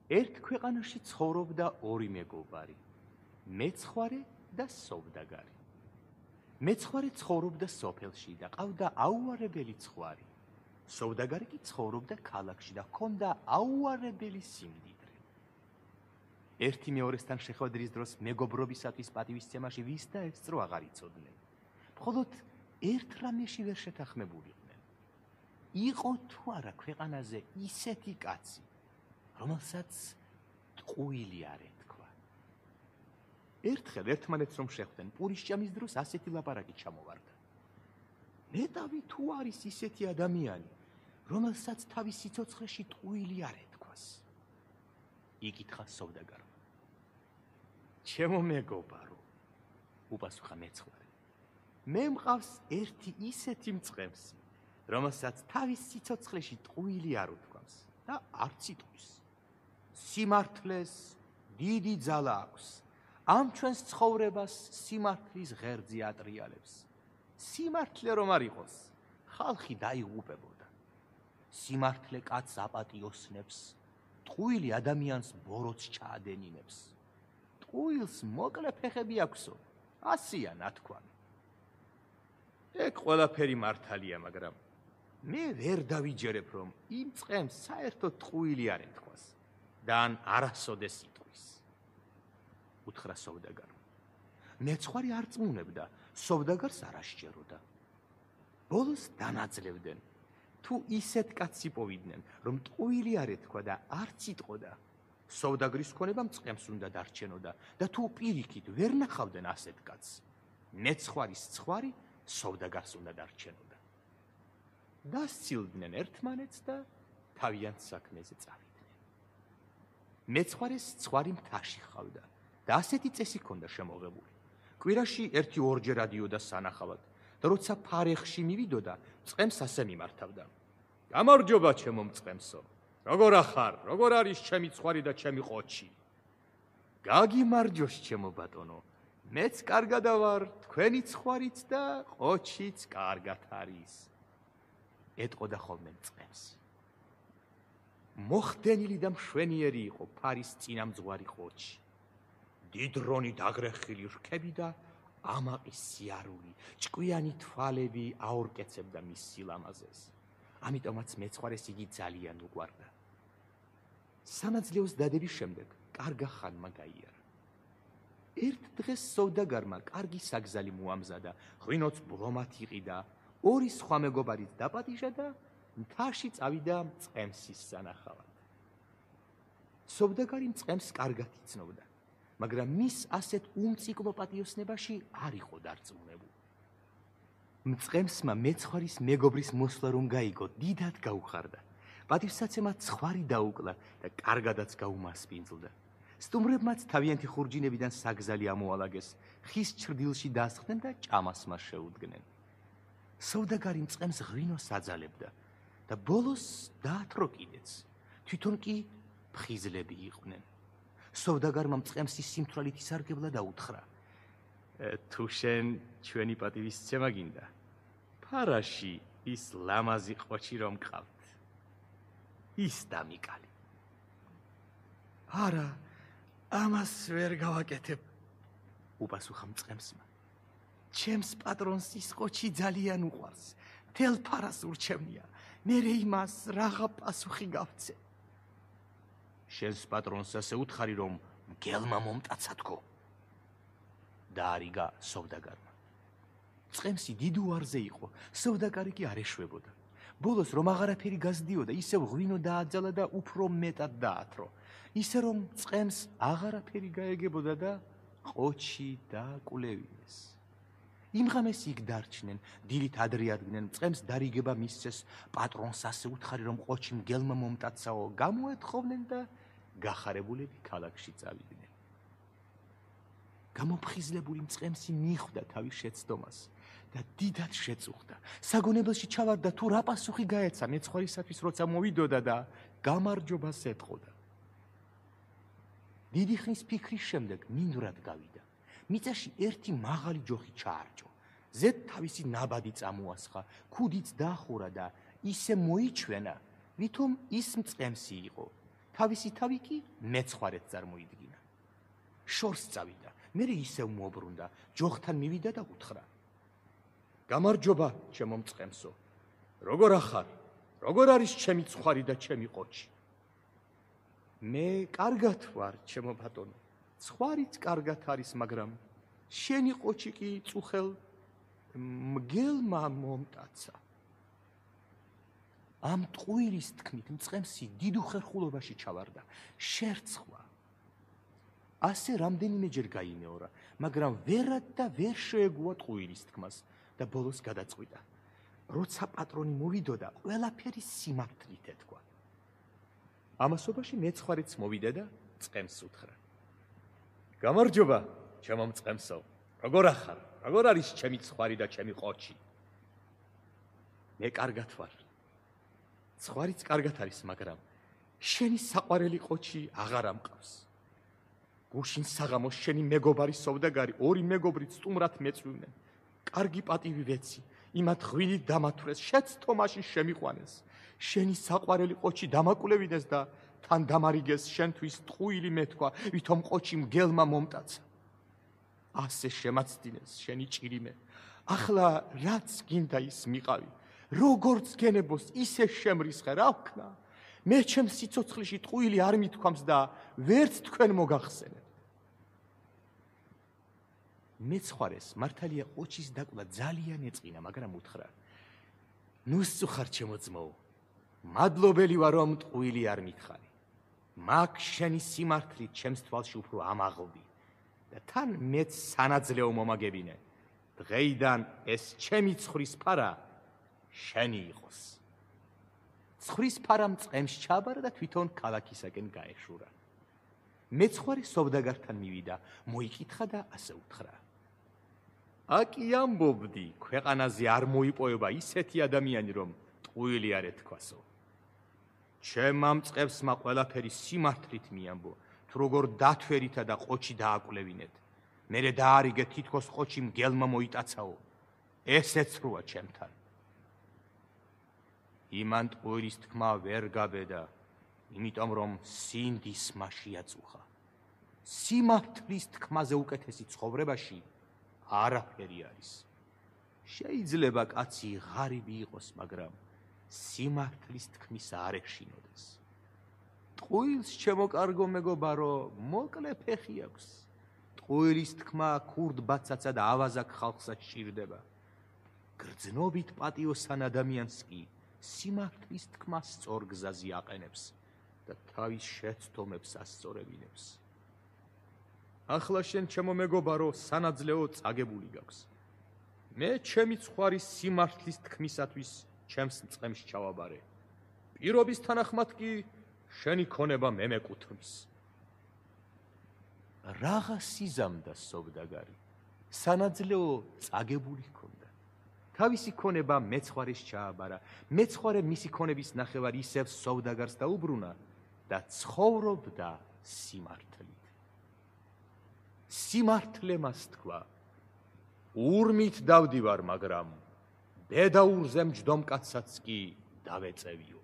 ერთ ქვეყანაში ცხოვრობდა ორი მეგობარი, მეცხვარე და სოვდაგარი. მეცხვარე ცხოვრობდა სოფელში და ყავდა აუარებელი ცხვარი. სოვდაგარი კი ცხოვრობდა ქალაქში და ჰქონდა აუარებელი სიმდიდრე. ერთი მეორესთან შეხვედრის დროს მეგობრობისათვის პატივისცემაში ვის და ესწრო აღარ იცოდნენ. მხოლოდ ერთ რამეში ვერ შეთანხმებულიყვნენ. იყო თუ არა ქვეყანაზე ისეთი კაცი, რომელსაც ტყუილი არ ეთქვა. ერთხელ ერთმანეთს რომ შეხვდნენ, პურისჭამის დროს ასეთი ლაპარაკი ჩამოვარდა. ნეტავი თუ არის ისეთი ადამიანი, რომელსაც თავის სიცოცხლეში ტყუილი არ ეთქვას. იკითხა სოვდაგარმა. ჩემო მეგობარო, უპასუხა მეცხვარე. მე მყავს ერთი ისეთი მწყემსი, რომელსაც თავის სიცოცხლეში ტყუილი არ უთქვამს და არც იტყვის. სიმართლეს დიდი ძალა აქვს. ამ ჩვენს ცხოვრებას სიმართლის ღერძი ატრიალებს. სიმართლე რომ არ იყოს, ხალხი დაიღუპებოდა. სიმართლე კაცს აპატიოსნებს, ტყუილი ადამიანს ბოროტს ჩაადენინებს. ტყუილს მოკლე ფეხები აქვსო, ასია ნათქვამი. ეგ ყველაფერი მართალია, მაგრამ მე ვერ დავიჯერებ, რომ იმ წყემს საერთოდ ტყუილი არ ეთქვას და ან არასოდეს იტყვის. უთხრა სოვდაგარმა. მეცხვარი არ წმუნებდა, სოვდაგარს არ ასჯეროდა. ბოლოს დანაძლევდნენ. თუ ისეთ კაცს იპოვიდნენ, რომ ტყუილი არ ეთქვა და არც იტყოდა, სოვდაგრის ქონება მწყემს უნდა დარჩენოდა და თუ პირიქით ვერ ნახავდნენ ასეთ კაცს, მეცხვარის ცხვარი სოვდაგარს უნდა დარჩენოდა. დასცილდნენ ერთმანეთს და თავიანთ საქმეზე წავიდნენ. მეცხვარეს ცხვარი მთაში ჰყავდა და ასეთი წესი ჰქონდა შემოღებული. კვირაში 1-2 რადიოდა სანახავად და როცა ფარეხში მივიდოდა, წყემს ასე მიმართავდა. გამარჯობა ჩემო მწყემსო. როგორ ახარ? როგორ არის ჩემი ცხვარი და ჩემი ყოჩი? გაგიმარჯოს ჩემო ბატონო. მეც კარგად ვარ, თქვენი ცხვარიც და ყოჩიც კარგად არის. ეტყოდა ხოლმე მწყემს. მოხდენილი და მშვენიერი იყო ფარის წინამძღვარი ყოჩი. დიდრონი დაგრეხილი რქები და ამაყი სიარული, ჭკვიანი თვალები აორკეცებდა მის სილამაზეს. ამიტომაც მეცხვარეს იგი ძალიან უყვარდა. სანაძლეოს დადების შემდეგ კარგა ხანმა გაიარა. ერთ დღეს სოვდაგარმა კარგი საგზალი მოამზადა, ღვინოც ბრომად იყიდა, ორი სხვა მეგობარიც დაპატიჟა და მთაში წავიდა მწყემსის სანახავად. სოვდაგარი მწყემს კარგად იცნობდა, მაგრამ მის ასეთ უმციკლო პატიოსნებაში არ იყო დარწმუნებული. მწყემსმა მეცხვარის მეგობრის მოსვლა რომ გაიგო, დიდად გაუხარდა. პატივსაცემად ცხვარი დაუკლა და კარგადაც გაუმასპინძლდა. სტუმრებმაც თავიანთი ხურჯინებიდან საგზალი ამოალაგეს, ხის ჩრდილში დასხდნენ და ჭამასმა შეუდგნენ. სოვდაგარი მწყემს ღვინოს აძალებდა და ბოლოს დაათრო კიდეც. თვითონ კი ფხიზლები იყვნენ. სოვდაგარმა მწყემსის სიმთვრალით ისარგებლა და უთხრა: თუ შენ ჩვენი პატივისცემა გინდა, ფარაში ის ლამაზი ყოჩი რომ ყავთ, ის დამიკალი. არა, ამას ვერ გავაკეთებ, უპასუხა მწყემსმა. ჩემს პატრონს ის ყოჩი ძალიან უყვარს, თელ ფარას ურჩევნია, მერე იმას რაღა პასუხი გავცე. შენს პატრონს ასე უთხარი, რომ მგელმა მომტაცა თქო. დაარიგა სოვდაგარმა. წყემსი დიდ უარზე იყო, სოვდაგარი კი არ ეშვებოდა. ბოლოს რომ აღარაფერი გაზდიოდა, ისევ ღვინო დააძალა და უფრო მეტად დაათრო. ისე რომ წყემს აღარაფერი გაეგებოდა და ყოჩი დააკვლევინეს. იმ ღამეს იქ დარჩნენ, დილით ადრე ადგნენ, წყემს დარიგება მისცეს, პატრონს ასე უთხარი, რომ ყოჩი მგელმა მომტაცაო, გამოეთხოვნენ და გახარებულები ქალაქში წავიდნენ. გამოფხიზლებული მწყემსი მიხვდა თავის შეცდომას და დიდად შეწუხდა. საგონებელში ჩავარდა, თუ რა პასუხი გაეცა მეცხვარისათვის, როცა მოვიდოდა და გამარჯვებას ეტყოდა. დიდი ხნის ფიქრის შემდეგ მინდვრად გავიდა. მიწაში ერთი მაღალი ჯოხი ჩაარჯო. ზედ თავისი ნაბადი წამოასხა, ქუდიც დაახურა და ისე მოიჩვენა, ვითომ ის მწყემსი იყო. თავისი თავი კი მეცხვარეთ წარმოიდგინა. შორს წავიდა, მერე ისევ მოbrunდა, ჯოხთან მივიდა და უთხრა: გამარჯობა, ჩემო მწყემსო. როგორ ახარ? როგორ არის ჩემი ცხვარი და ჩემი ყოჩი? მე კარგად ვარ, ჩემო ბატონო. ცხვარიც კარგად არის, მაგრამ შენი ყოჩი კი წუხელ მგელმა მომტაცა. ამ ტყუილის თქმით მწყემსი დიდ უხერხულობაში ჩავარდა. შერცხვა. ასე რამდენიმეჯერ გაიმეორა, მაგრამ ვერად და ვერ შეეგუა ტყუილის თქმას და ბოლოს გადაწყვიტა. როცა პატრონი მოვიდოდა, ყველაფერი სიმართლით ეთქვა. ამასობაში მეცხვარეც მოვიდა და მწყემსს უთხრა: გამარჯობა, ჩემო მწყემსო. როგორ ახარ? როგორ არის ჩემი ცხვარი და ჩემი ყოჩი? მე კარგად ვარ. ცხვარიც კარგად არის, მაგრამ შენი საყვარელი ყოჩი აღარ ამყავს. გუშინ საღამოს შენი მეგობარი სოვდაგარი, ორი მეგობრით სტუმრად მეწვივნენ. კარგი პატივი ვეცი, იმათ ღვინით დამათვრეს, შეცდომაში შემიყვანეს. შენი საყვარელი ყოჩი დამაკვლევინეს და თან დამარიგეს შენთვის ტყუილი მეთქვა, ვითომ ყოჩი მგელმა მომტაცა. ასე შემაცდინეს შენი ჭირიმე. ახლა რაც გინდა ის მიყავი. როგორც გენებოს ისე შემრისხე, რა ვქნა? მე ჩემ სიცოცხლეში ტყუილი არ მithქვამს და ვერც თქვენ მოგახსენებთ. მეცხვარეს მართალია ყოჩის დაკლა ძალიან ეწყინა, მაგრამ უთხრა: ნუ სწუხარ ჩემო ძმოო, მადლობელი ვარ რომ ტყუილი არ მითხარი. მაგ შენი სიმართლით ჩემს თვალში უფრო ამაღლდი და თან მეც სანაძლეო მომაგებინე. დღეიდან ეს ჩემი ცხრის ფარა შენი იყოს. ცხრის ფარა მწყემს ჩააბარა და თვითონ ქალაქისაკენ გაეშურა. მეცხვარი სოვდაგართან მივიდა, მოიკითხა და ასე უთხრა: აკი ამბობდი, ქვეყანაზე არ მოიპოვება ისეთი ადამიანი, რომ ტყუილი არ ეთქვასო. ჩემ ამ მწყემსმა ყველაფერი სიმართლით მიამბო, თუ როგორ დათვერითა და ყოჩი დააკვლევინეთ. მერე დაარიგეთ, თითქოს ყოჩი მგელმა მოიტაცაო. ესეც როა ჩემთან. იმან ტყუილის თქმა ვერ გაბედა, იმიტომ რომ სინდის მასში აწუხა. სიმართლის თქმაზე უკეთესი ცხოვრებაში არაფერი არის. შეიძლება კაცი ღარიბი იყოს, მაგრამ სიმართლის თქმის არ ეშინოდეს. ტყუილს ჩემო კარგო მეგობარო, მოკლე ფეხი აქვს. ტყუილის თქმა ქურდ ბაცაცა და ავაზაკ ხალხსაც ჭირდება. გრძნობით პატიოსან ადამიანს კი სიმართლის თქმა სწორ გზაზე აყენებს და თავის შეცდომებს ასწორებინებს. ახლა შენ ჩემო მეგობარო სანაძლეო წაგებული გაქვს. მე ჩემი ცხვარის სიმართლის თქმისათვის ჩემს მწყემს ჩავაბარე. პირობის თანახმად კი შენი ქონება მე მეკუთვნის. რაღა სიზამდა სოვდაგარი, სანაძლეო წაგებული ჰქონდა. თავისი ქონება მეცხვარის ჩააბარა, მეცხვარე მისი ქონების ნახევარ ისევ სოვდაგარს დაუბრუნა და ცხოვრობდა სიმართლით. სიმართლე მას თქვა: ურმით დავდივარ, მაგრამ ბედაურზე მჯდომ კაცსაც კი დავეწევიო.